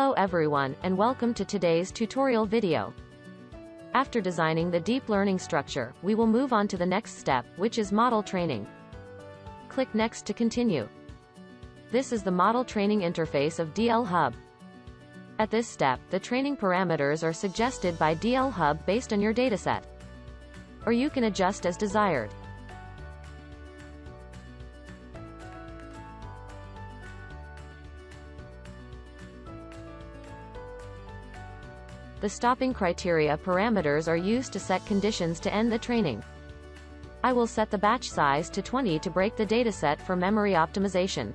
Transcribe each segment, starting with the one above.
Hello everyone, and welcome to today's tutorial video. After designing the deep learning structure, we will move on to the next step, which is model training. Click Next to continue. This is the model training interface of DLHUB. At this step, the training parameters are suggested by DLHUB based on your dataset, or you can adjust as desired. The stopping criteria parameters are used to set conditions to end the training. I will set the batch size to 20 to break the dataset for memory optimization.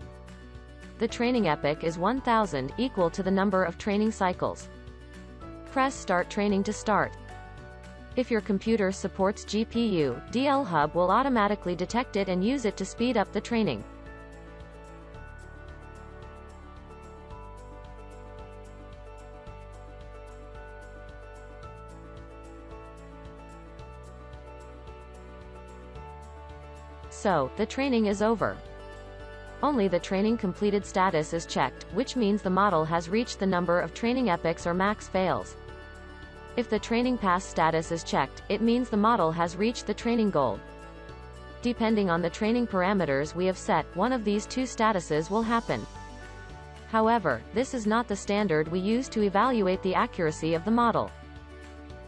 The training epoch is 1000, equal to the number of training cycles. Press Start Training to start. If your computer supports GPU, DLHUB will automatically detect it and use it to speed up the training. So, the training is over. Only the training completed status is checked, which means the model has reached the number of training epochs or max fails. If the training pass status is checked, it means the model has reached the training goal. Depending on the training parameters we have set, one of these two statuses will happen. However, this is not the standard we use to evaluate the accuracy of the model.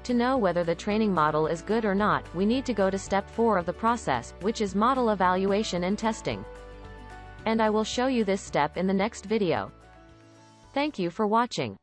To know whether the training model is good or not, we need to go to step 4 of the process, which is model evaluation and testing. And I will show you this step in the next video. Thank you for watching.